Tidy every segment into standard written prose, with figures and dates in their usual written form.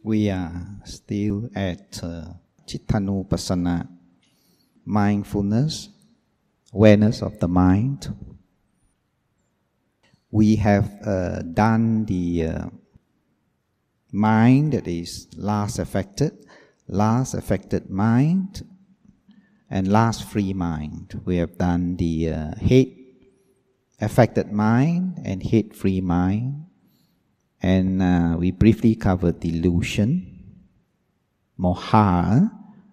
We are still at Chittanupassana, mindfulness, awareness of the mind. We have done the mind that is last affected mind, and last free mind. We have done the hate affected mind and hate free mind. And we briefly covered delusion, moha,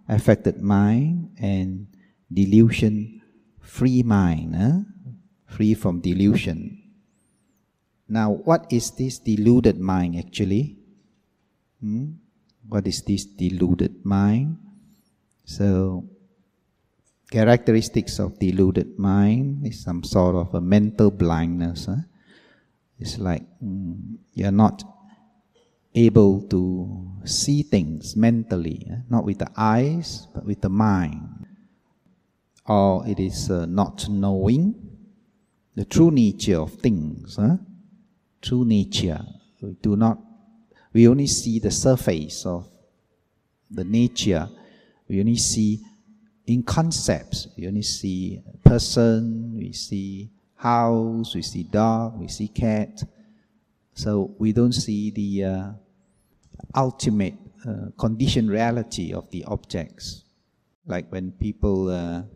affected mind, and delusion, free mind, free from delusion. Now, what is this deluded mind actually? What is this deluded mind? So, characteristics of deluded mind is some sort of a mental blindness. It's like you're not able to see things mentally, not with the eyes, but with the mind. Or it is not knowing the true nature of things. True nature. We only see the surface of the nature. We only see in concepts. We only see a person, we see house, we see dog, we see cat. So we don't see the ultimate conditioned reality of the objects. Like when people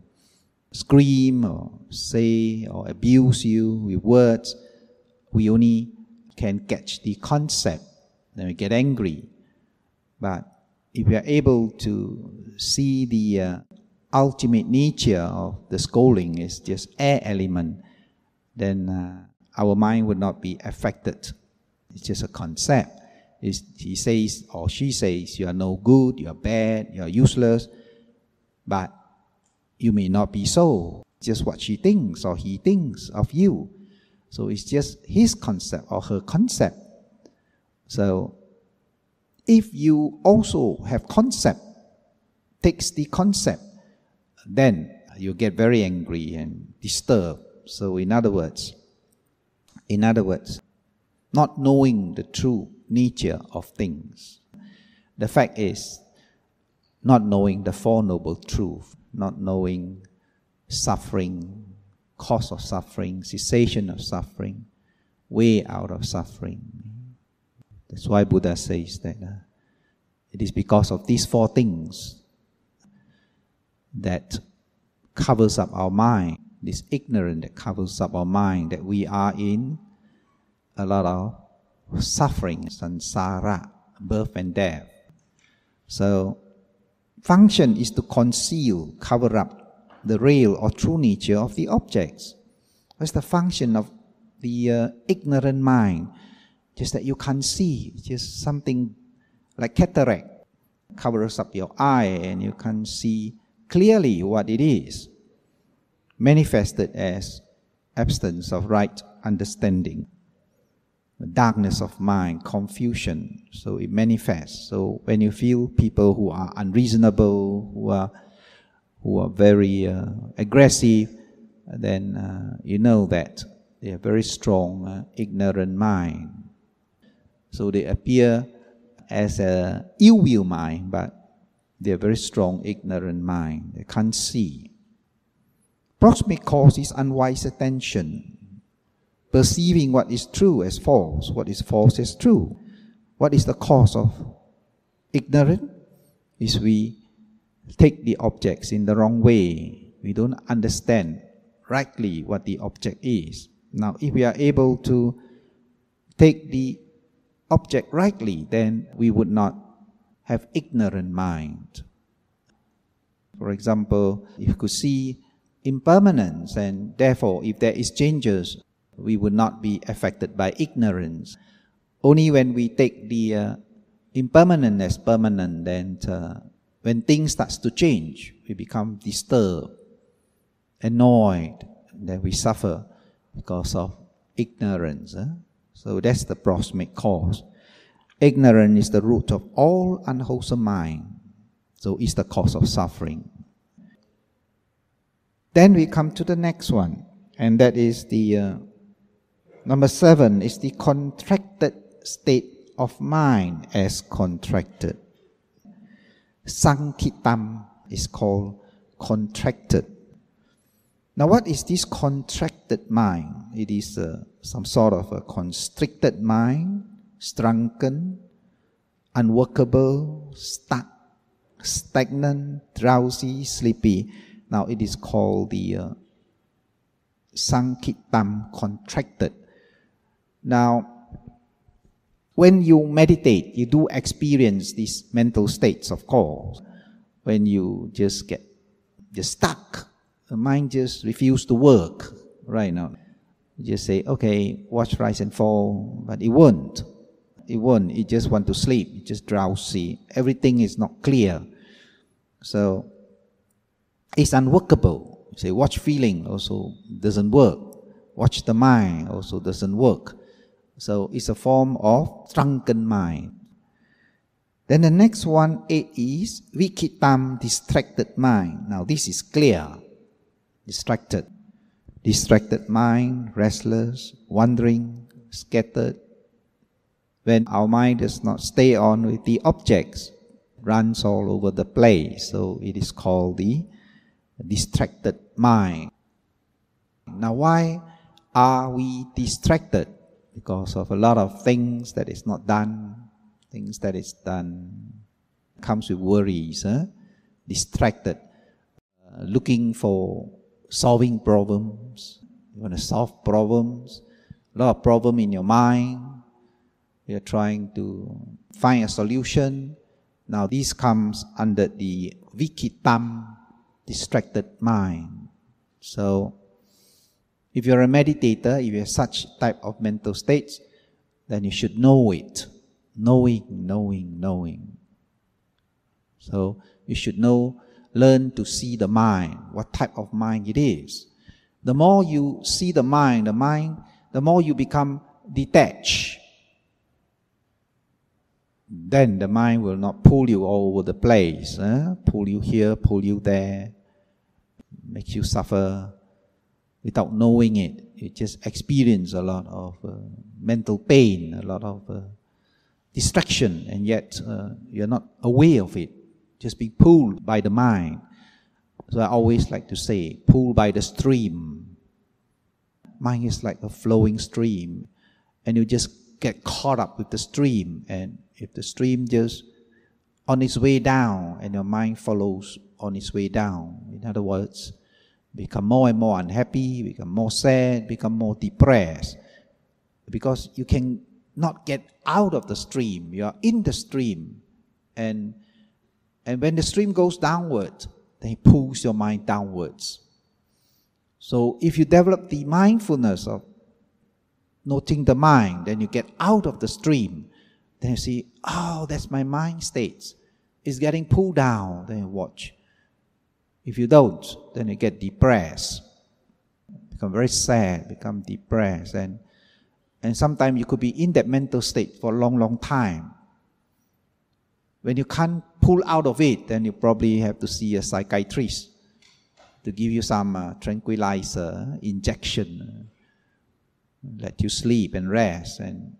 scream or say or abuse you with words, we only can catch the concept, then we get angry. But if we are able to see the ultimate nature of the scolding is just air element, then our mind would not be affected. It's just a concept. He says or she says, you are no good, you are bad, you are useless, but you may not be so. Just what she thinks or he thinks of you. So it's just his concept or her concept. So if you also have concept, takes the concept, then you get very angry and disturbed. So in other words, not knowing the true nature of things. The fact is, not knowing the Four Noble Truths, not knowing suffering, cause of suffering, cessation of suffering, way out of suffering. That's why Buddha says that it is because of these four things that covers up our mind, this ignorance that covers up our mind, that we are in a lot of suffering, samsara, birth and death. So, function is to conceal, cover up the real or true nature of the objects. That's the function of the ignorant mind. Just that you can't see, just something like cataract covers up your eye and you can't see clearly what it is, manifested as absence of right understanding, darkness of mind, confusion. So it manifests. So when you feel people who are unreasonable, who are very aggressive, then you know that they have very strong ignorant mind. So they appear as a ill will mind, but they are very strong ignorant mind. They can't see. Proximate cause is unwise attention, perceiving what is true as false, what is false as true. What is the cause of ignorance? Is we take the objects in the wrong way. We don't understand rightly what the object is. Now, if we are able to take the object rightly, then we would not have ignorant mind. For example, if you could see impermanence, and therefore if there is changes, we would not be affected by ignorance. Only when we take the impermanent as permanent, then when things starts to change, we become disturbed, annoyed, and then we suffer because of ignorance. So that's the proximate cause. Ignorance is the root of all unwholesome mind. So it's the cause of suffering. Then we come to the next one, and that is the number 7 is the contracted state of mind as contracted. Sankhitam is called contracted. Now what is this contracted mind? It is some sort of a constricted mind, shrunken, unworkable, stuck, stagnant, drowsy, sleepy. Now it is called the Sankhitam, contracted. Now when you meditate, you do experience these mental states, of course. When you just get stuck, the mind just refuses to work right now. You just say, okay, watch rise and fall, but it won't. It won't. It just want to sleep. It's just drowsy. Everything is not clear. So it's unworkable. You say, watch feeling also doesn't work. Watch the mind also doesn't work. So it's a form of drunken mind. Then the next one, 8, is Vikitam, distracted mind. Now this is clear. Distracted. Distracted mind, restless, wandering, scattered. When our mind does not stay on with the objects, runs all over the place. So it is called the distracted mind. Now why are we distracted? Because of a lot of things that is not done, things that is done, comes with worries, distracted, looking for solving problems. You want to solve problems, a lot of problem in your mind. You're trying to find a solution. Now this comes under the Vikitam, distracted mind. So if you're a meditator, if you have such type of mental states, then you should know it. Knowing. So you should learn to see the mind, what type of mind it is. The more you see the mind, the more you become detached. Then the mind will not pull you all over the place, pull you here, pull you there, makes you suffer. Without knowing it, you just experience a lot of mental pain, a lot of distraction, and yet you're not aware of it, just being pulled by the mind. So I always like to say, pulled by the stream. Mind is like a flowing stream, and you just get caught up with the stream, and if the stream just on its way down, and your mind follows on its way down, in other words, become more and more unhappy, become more sad, become more depressed. Because you can not get out of the stream. You are in the stream. And when the stream goes downward, then it pulls your mind downwards. So if you develop the mindfulness of noting the mind, then you get out of the stream. Then you see, oh, that's my mind states. It's getting pulled down. Then you watch. If you don't, then you get depressed, become very sad, become depressed, and sometimes you could be in that mental state for a long time. When you can't pull out of it, then you probably have to see a psychiatrist to give you some tranquilizer injection, let you sleep and rest, and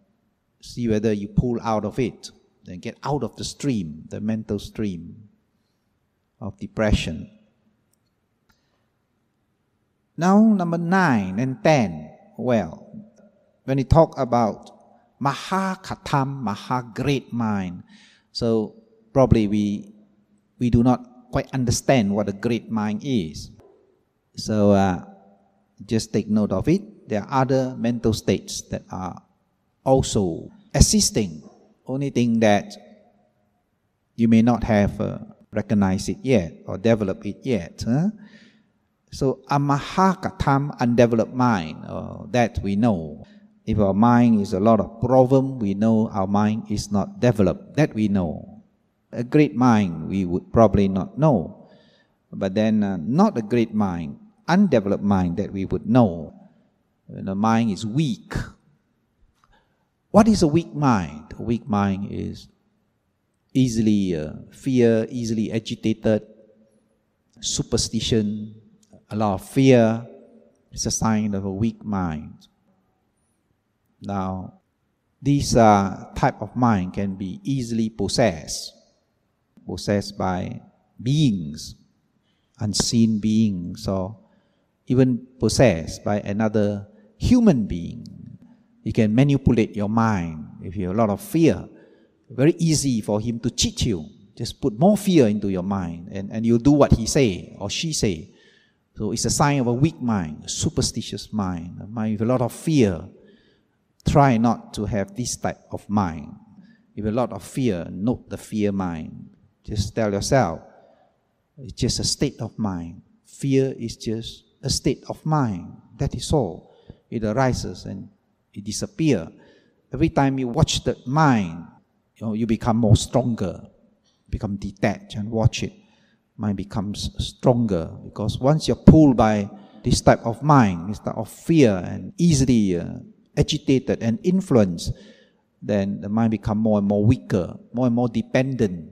see whether you pull out of it, then get out of the stream, the mental stream of depression. Now, number 9 and 10. Well, when we talk about Mahakatam, great mind, so probably we do not quite understand what a great mind is. So just take note of it. There are other mental states that are also existing. Only thing that you may not have recognized it yet or developed it yet. So a Mahakatam, undeveloped mind, that we know. If our mind is a lot of problem, we know our mind is not developed. That we know. A great mind, we would probably not know. But then not a great mind, undeveloped mind that we would know. When the mind is weak. What is a weak mind? A weak mind is easily fear, easily agitated, superstition, a lot of fear. It's a sign of a weak mind. Now, This type of mind can be easily possessed by beings, unseen beings, or even possessed by another human being. You can manipulate your mind. If you have a lot of fear, very easy for him to cheat you. Just put more fear into your mind, and you do what he say or she say. So it's a sign of a weak mind, a superstitious mind, a mind with a lot of fear. Try not to have this type of mind. If a lot of fear, note the fear mind. Just tell yourself, it's just a state of mind. Fear is just a state of mind. That is all. It arises and it disappears. Every time you watch the mind, you become more stronger. Become detached and watch it. Mind becomes stronger, because once you're pulled by this type of mind, this type of fear, and easily agitated and influenced, then the mind becomes more and more weaker, more and more dependent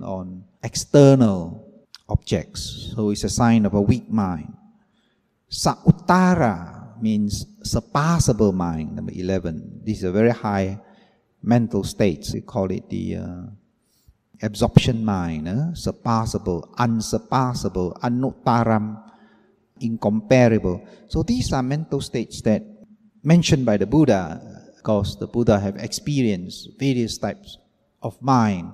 on external objects. So it's a sign of a weak mind. Sauttara means surpassable mind, number 11. This is a very high mental state. We call it the absorption mind, surpassable, unsurpassable, anuttaram, incomparable. So these are mental states that mentioned by the Buddha, because the Buddha have experienced various types of mind,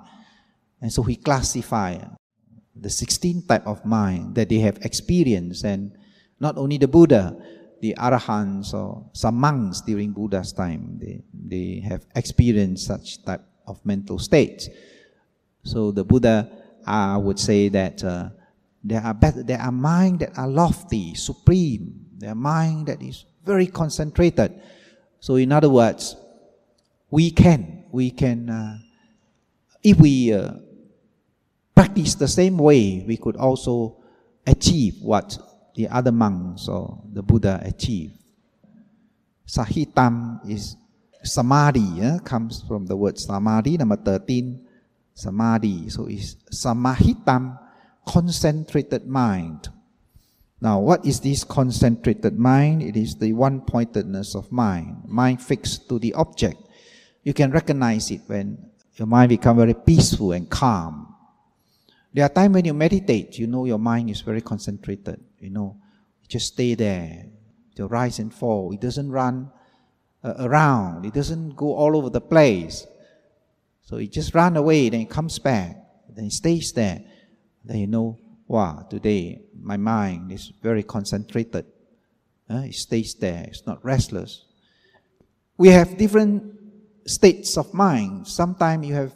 and so he classified the 16 type of mind that they have experienced. And not only the Buddha, the Arahants or some monks during Buddha's time, they have experienced such type of mental states. So the Buddha would say that there are minds that are lofty, supreme. There are mind that is very concentrated. So in other words, we can if we practice the same way, we could also achieve what the other monks or the Buddha achieved. Sahitam is samadhi, comes from the word samadhi, number 13, samadhi. So it's samahitam, concentrated mind. Now, what is this concentrated mind? It is the one-pointedness of mind, mind fixed to the object. You can recognize it when your mind becomes very peaceful and calm. There are times when you meditate, your mind is very concentrated. Just stay there. It rise and fall. It doesn't run around. It doesn't go all over the place. So it just runs away, then it comes back. Then it stays there. Then wow, today my mind is very concentrated. It stays there. It's not restless. We have different states of mind. Sometimes you have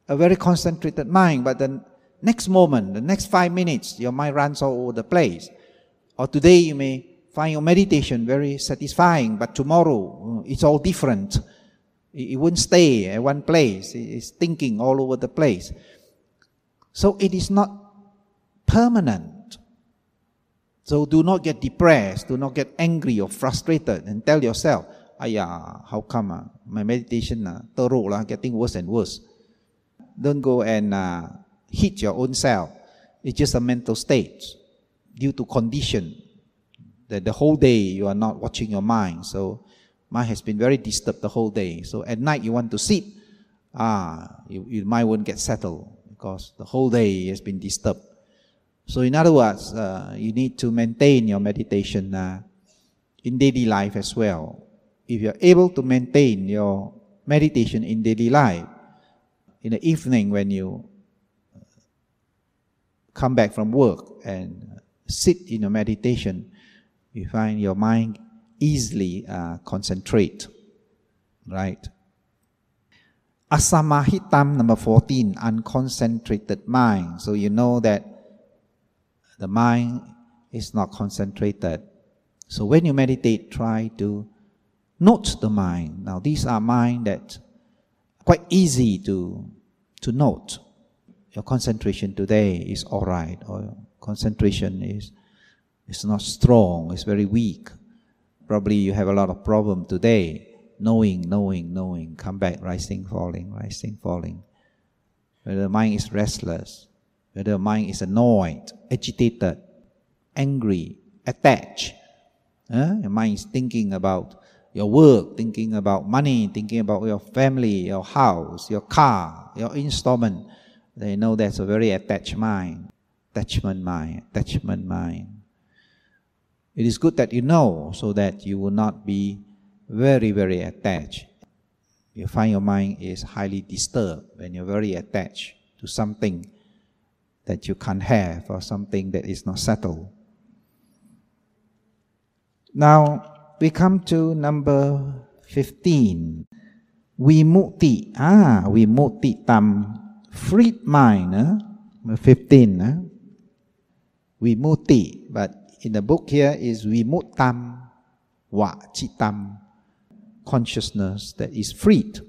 a very concentrated mind, but the next moment, the next 5 minutes, your mind runs all over the place. Or today you may find your meditation very satisfying, but tomorrow it's all different. It won't stay at one place. It's thinking all over the place. So it is not permanent. So do not get depressed, do not get angry or frustrated, and tell yourself, how come my meditation teruk getting worse and worse. Don't go and hit your own self. It's just a mental state due to condition that the whole day you are not watching your mind. So mind has been very disturbed the whole day. So at night you want to sit, your mind won't get settled because the whole day has been disturbed. So in other words, you need to maintain your meditation in daily life as well. If you're able to maintain your meditation in daily life, in the evening when you come back from work and sit in your meditation, you find your mind easily concentrate, right? Asamahitam, number 14, unconcentrated mind. So you know that the mind is not concentrated. So when you meditate, try to note the mind. Now these are mind that quite easy to note. Your concentration today is all right, or your concentration is not strong, it's very weak. Probably you have a lot of problem today. Knowing, come back, rising, falling. Whether the mind is restless, whether the mind is annoyed, agitated, angry, attached. Your mind is thinking about your work, thinking about money, thinking about your family, your house, your car, your installment, they know that's a very attached mind. Attachment mind. It is good that you know so that you will not be very, very attached. You find your mind is highly disturbed when you're very attached to something that you can't have or something that is not settled. Now we come to number 15. Vimutti. Vimutti tam. Freed mind. 15. Vimutti. But in the book here is Vimuttam Vachitam. Consciousness that is freed.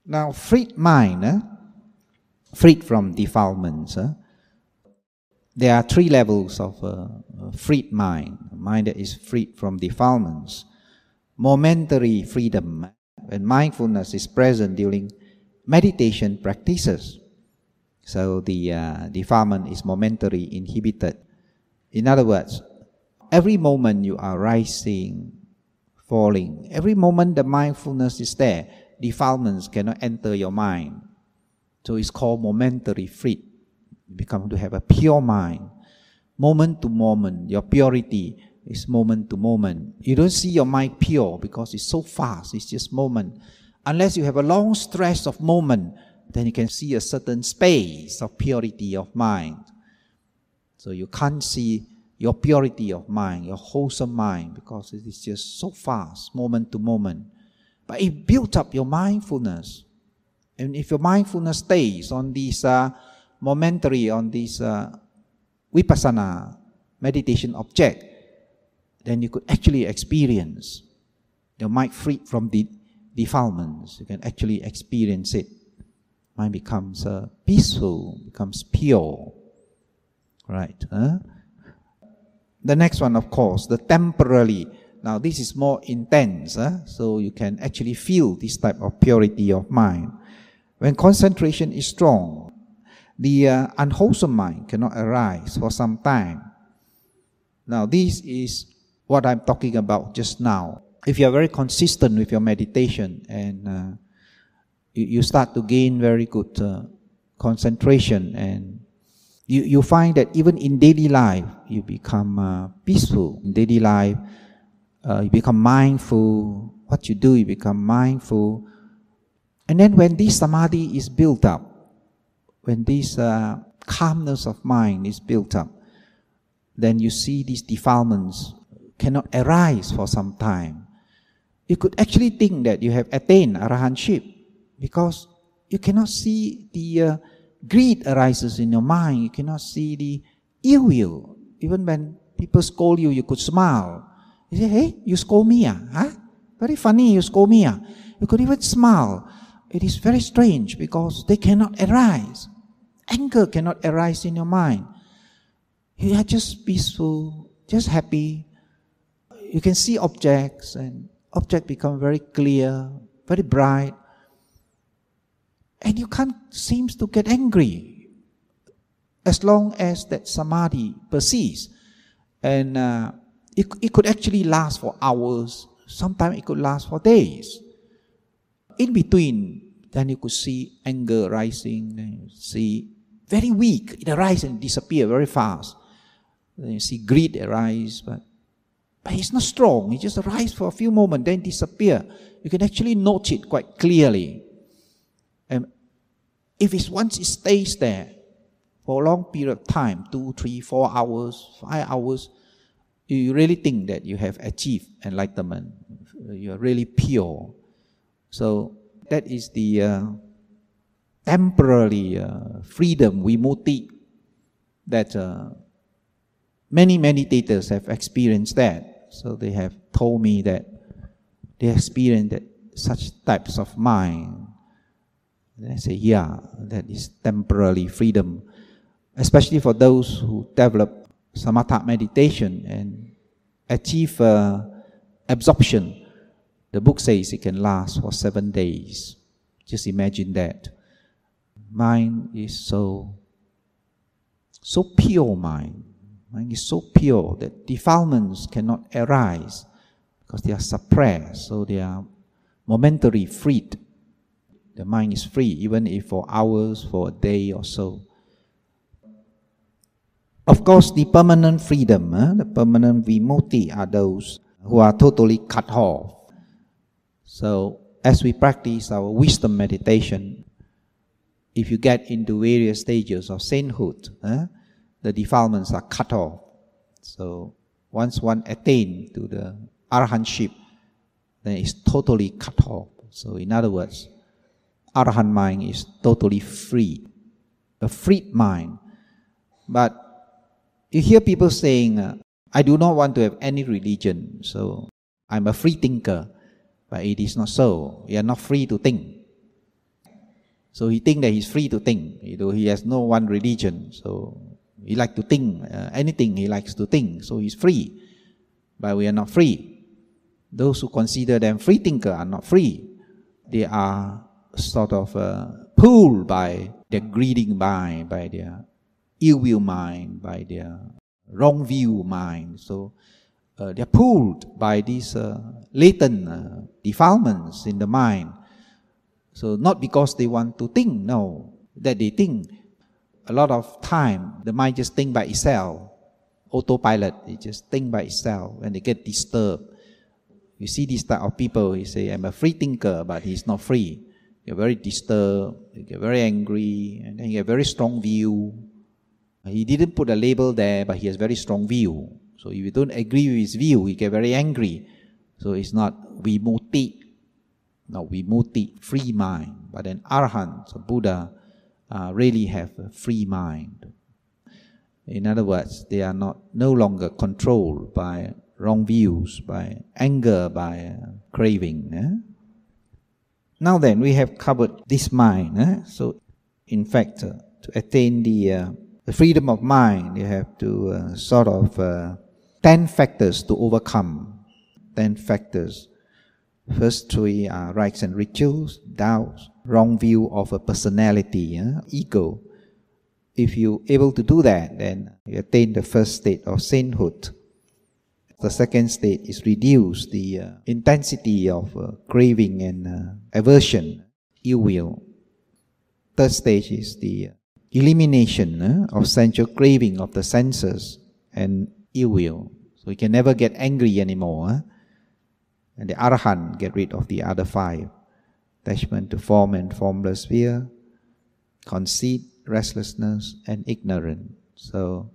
Now freed mind, freed from defilements. There are 3 levels of freed mind. Mind that is freed from defilements. Momentary freedom, when mindfulness is present during meditation practices. So the defilement is momentary, inhibited. In other words, every moment you are rising, falling, every moment the mindfulness is there, defilements cannot enter your mind. So it's called momentary freed. You become to have a pure mind. Moment to moment, your purity is moment to moment. You don't see your mind pure because it's so fast, it's just moment. Unless you have a long stretch of moment, then you can see a certain space of purity of mind. So you can't see your purity of mind, your wholesome mind, because it is just so fast, moment to moment. But it built up your mindfulness. And if your mindfulness stays on this momentary, on this vipassana meditation object, then you could actually experience your mind freed from the defilements. You can actually experience it. Mind becomes peaceful, becomes pure. Right? The next one, of course, the temporary. Now this is more intense, so you can actually feel this type of purity of mind. When concentration is strong, the unwholesome mind cannot arise for some time. Now this is what I'm talking about just now. If you are very consistent with your meditation and you start to gain very good concentration, and you find that even in daily life you become peaceful. In daily life you become mindful. What you do, you become mindful. And then when this samadhi is built up, when this calmness of mind is built up, then you see these defilements cannot arise for some time. You could actually think that you have attained arahantship because you cannot see the greed arises in your mind. You cannot see the ill will. Even when people scold you, you could smile. You say, hey, you scold me, huh? Very funny, you scold me. You could even smile. It is very strange because they cannot arise. Anger cannot arise in your mind. You are just peaceful, just happy. You can see objects, and objects become very clear, very bright. And you can't seem to get angry as long as that samadhi persists. And it could actually last for hours. Sometimes it could last for days. In between, then you could see anger rising. Then you see very weak. It arises and disappears very fast. Then you see greed arise, but it's not strong. It just arises for a few moments, then disappear. You can actually note it quite clearly. And if once it stays there for a long period of time, 2, 3, 4 hours, 5 hours, you really think that you have achieved enlightenment. You are really pure. So that is the temporary freedom, vimutti, that many meditators have experienced that. So they have told me that they experienced that such types of mind. And I say, yeah, that is temporary freedom. Especially for those who develop samatha meditation and achieve absorption. The book says it can last for 7 days. Just imagine that. Mind is so pure mind. Mind is so pure that defilements cannot arise because they are suppressed, so they are momentarily freed. The mind is free, even if for hours, for a day or so. Of course, the permanent freedom, the permanent vimutti are those who are totally cut off. So, as we practice our wisdom meditation, if you get into various stages of sainthood, the defilements are cut off. So, once one attains to the arahantship, then it's totally cut off. So, in other words, arahant mind is totally free, a freed mind. But you hear people saying, I do not want to have any religion, so I'm a free thinker. But it is not so. You are not free to think. So he thinks that he's free to think. He has no one religion, so he likes to think anything he likes to think. So he's free. But we are not free. Those who consider them free thinker are not free. They are sort of pulled by their greedy mind, by their ill will mind, by their wrong view mind. So they are pulled by these latent defilements in the mind. So not because they want to think, no, that they think. A lot of time, the mind just think by itself. Autopilot, it just think by itself when they get disturbed. You see this type of people, he say, I'm a free thinker, but he's not free. You're very disturbed, you get very angry, and then you get very strong view. He didn't put a label there, but he has very strong view. So if you don't agree with his view, he get very angry. So it's not vimutti. No, vimutti, free mind. But then arahant, so Buddha, really have a free mind. In other words, they are no longer controlled by wrong views, by anger, by craving. Now then, we have covered this mind. So, in fact, to attain the freedom of mind, you have to 10 factors to overcome. 10 factors. First 3 are rites and rituals, doubts, wrong view of a personality, ego. If you're able to do that, then you attain the first state of sainthood. The second state is reduce the intensity of craving and aversion, ill will. Third stage is the elimination of sensual craving of the senses and ill will. So you can never get angry anymore. And the arahant get rid of the other 5. Attachment to form and formless sphere, conceit, restlessness, and ignorance. So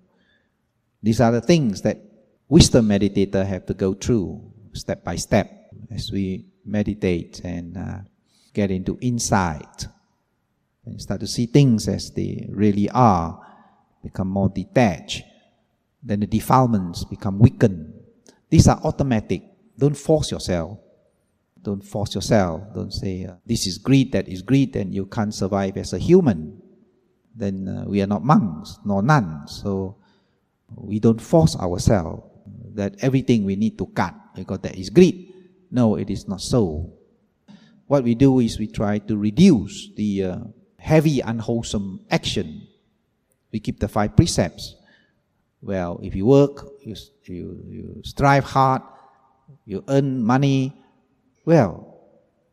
these are the things that wisdom meditator have to go through step by step as we meditate and get into insight and start to see things as they really are, become more detached. Then the defilements become weakened. These are automatic. Don't force yourself. Don't force yourself. Don't say, this is greed, that is greed, and you can't survive as a human. Then we are not monks nor nuns. So we don't force ourselves that everything we need to cut because that is greed. No, it is not so. What we do is we try to reduce the heavy unwholesome action. We keep the 5 precepts. Well, if you work, you strive hard, you earn money, well,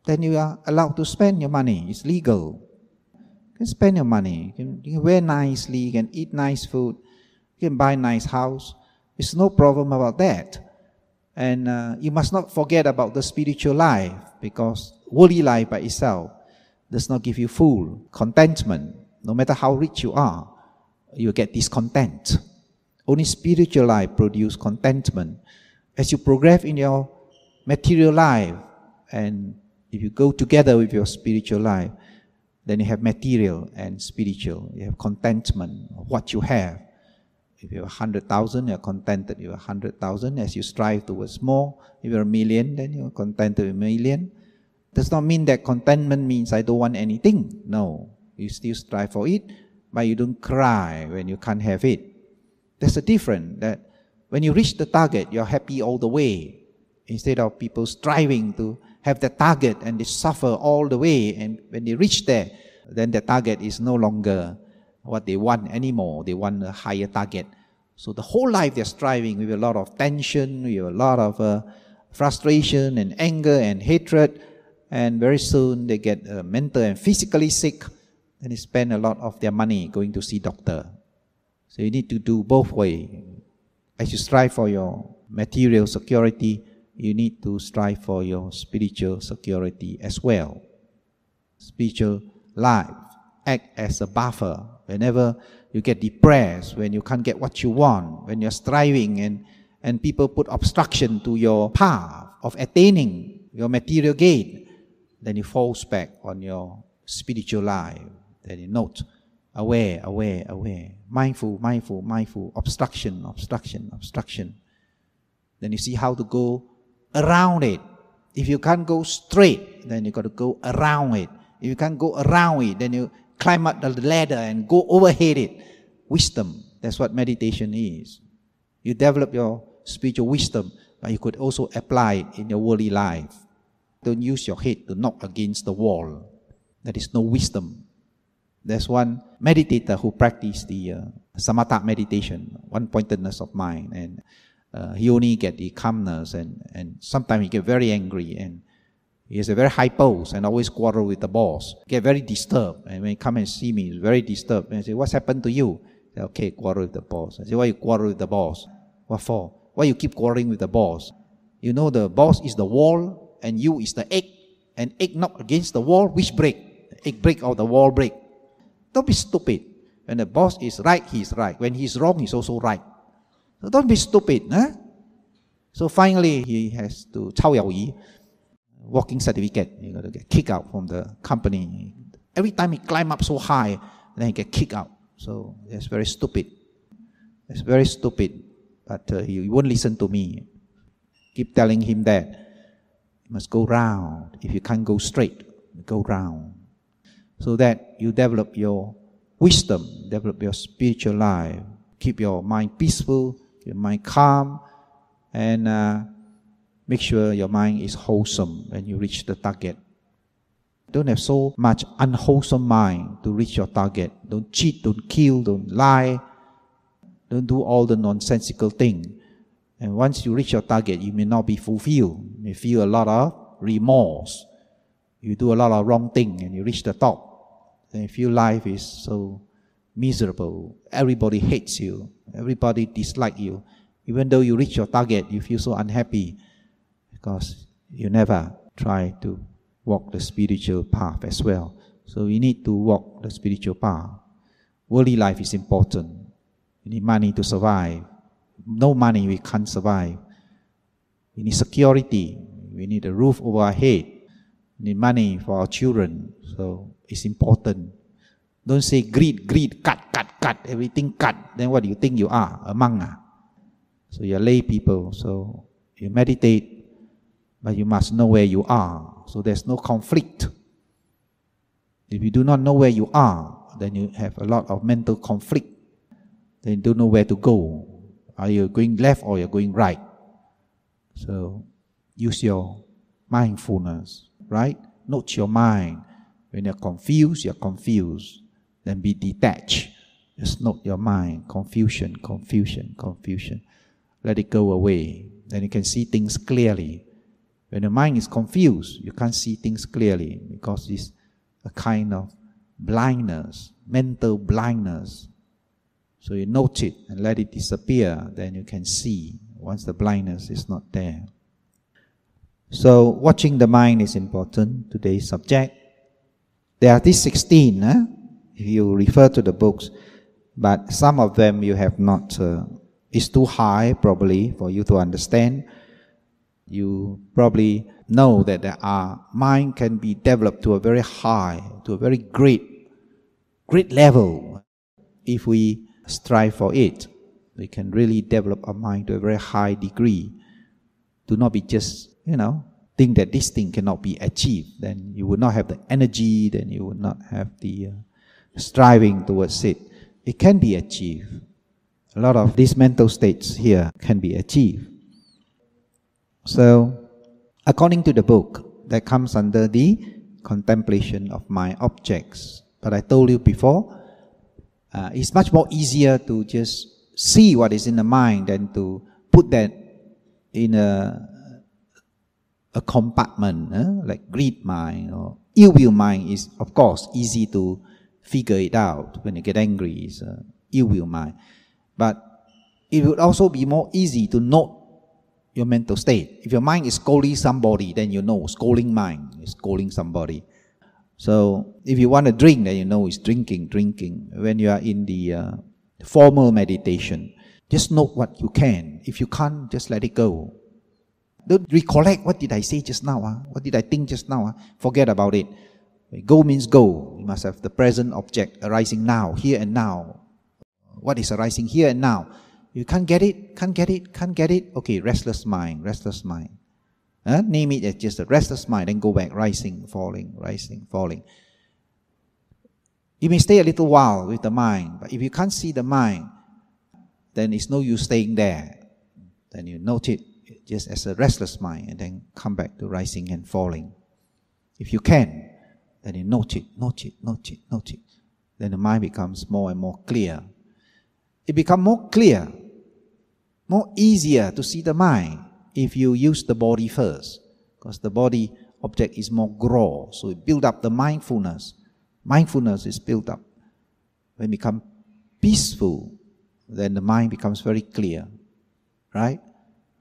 then you are allowed to spend your money. It's legal. You can spend your money. You can wear nicely, you can eat nice food, you can buy a nice house. There's no problem about that. And you must not forget about the spiritual life, because worldly life by itself does not give you full contentment. No matter how rich you are, you get discontent. Only spiritual life produces contentment. As you progress in your material life, and if you go together with your spiritual life, then you have material and spiritual. You have contentment of what you have. If you have 100,000, you're contented with 100,000. As you strive towards more, if you're 1,000,000, then you're contented with 1,000,000. Does not mean that contentment means I don't want anything. No, you still strive for it, but you don't cry when you can't have it. There's a difference that when you reach the target, you're happy all the way. Instead of people striving to have the target and they suffer all the way, and when they reach there, then the target is no longer what they want anymore. They want a higher target. So the whole life they're striving with a lot of tension, with a lot of frustration and anger and hatred, and very soon they get mental and physically sick, and they spend a lot of their money going to see doctor. So you need to do both ways. As you strive for your material security, you need to strive for your spiritual security as well. Spiritual life act as a buffer. Whenever you get depressed, when you can't get what you want, when you're striving and people put obstruction to your path of attaining your material gain, then you fall back on your spiritual life. Then you note, aware, mindful, obstruction. Then you see how to go around it. If you can't go straight, then you got to go around it. If you can't go around it, then you climb up the ladder and go overhead it. Wisdom, that's what meditation is. You develop your spiritual wisdom, but you could also apply it in your worldly life. Don't use your head to knock against the wall. That is no wisdom. There's one meditator who practiced the samatha meditation, one-pointedness of mind, and he only get the calmness, and sometimes he get very angry, and he has a very high pose and always quarrel with the boss. Get very disturbed, and when he come and see me, he's very disturbed. And I say, "What's happened to you?" I say, "Okay, quarrel with the boss." I say, "Why you quarrel with the boss? What for? Why you keep quarreling with the boss? You know the boss is the wall, and you is the egg, and egg knock against the wall, which break? The egg break or the wall break? Don't be stupid. When the boss is right, he's right. When he's wrong, he's also right. So don't be stupid, huh?" So finally, he has to 抄魷魚 walking certificate. You got to get kicked out from the company. Every time he climb up so high, then he get kicked out. So that's very stupid. It's very stupid. But he won't listen to me. Keep telling him that you must go round. If you can't go straight, go round. So that you develop your wisdom, develop your spiritual life. Keep your mind peaceful, your mind calm, and make sure your mind is wholesome when you reach the target. Don't have so much unwholesome mind to reach your target. Don't cheat, don't kill, don't lie. Don't do all the nonsensical things. And once you reach your target, you may not be fulfilled. You may feel a lot of remorse. You do a lot of wrong things and you reach the top. Then you feel life is so miserable. Everybody hates you. Everybody dislikes you. Even though you reach your target, you feel so unhappy because you never try to walk the spiritual path as well. So you need to walk the spiritual path. Worldly life is important. You need money to survive. No money, we can't survive. We need security. We need a roof over our head. We need money for our children. So it's important. Don't say greed, cut, everything cut. Then what do you think you are? A monk. So you're lay people. So you meditate, but you must know where you are. So there's no conflict. If you do not know where you are, then you have a lot of mental conflict. Then you don't know where to go. Are you going left or you're going right? So use your mindfulness, right? Note your mind. When you're confused, you're confused. Then be detached. Just note your mind. Confusion. Let it go away. Then you can see things clearly. When the mind is confused, you can't see things clearly because it's a kind of blindness, mental blindness. So you note it and let it disappear, then you can see once the blindness is not there. So watching the mind is important, today's subject. There are these 16, if you refer to the books, but some of them you have not, it's too high probably for you to understand. You probably know that mind can be developed to a very high, to a very great level. If we strive for it, we can really develop our mind to a very high degree. Do not be just, think that this thing cannot be achieved. Then you will not have the energy, then you will not have the striving towards it. It can be achieved. A lot of these mental states here can be achieved. So, according to the book, that comes under the contemplation of mind objects. But I told you before, it's much more easier to just see what is in the mind than to put that in a a compartment, like greed mind or ill will mind is, of course, easy to figure it out. When you get angry, it's ill will mind. But it would also be more easy to note your mental state. If your mind is scolding somebody, then you know scolding mind is scolding somebody. So if you want to drink, then you know it's drinking. When you are in the formal meditation, just note what you can. If you can't, just let it go. Don't recollect, what did I say just now? What did I think just now? Forget about it. Go means go. You must have the present object arising now, here and now. What is arising here and now? You can't get it. Okay, restless mind. Name it as just a restless mind, then go back, rising, falling. You may stay a little while with the mind, but if you can't see the mind, then it's no use staying there. Then you note it just as a restless mind, and then come back to rising and falling. If you can, then you note it. Then the mind becomes more and more clear. It becomes more clear, more easier to see the mind if you use the body first, because the body object is more gross, so it builds up the mindfulness. Mindfulness is built up. When it becomes peaceful, then the mind becomes very clear, right?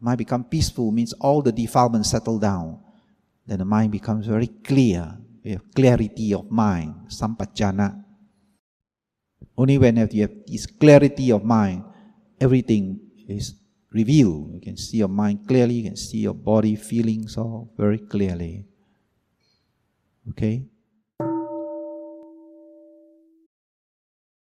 Mind becomes peaceful means all the defilements settle down. Then the mind becomes very clear. We have clarity of mind, sampajana. Only when you have this clarity of mind, everything is revealed. You can see your mind clearly, you can see your body, feelings all very clearly. Okay?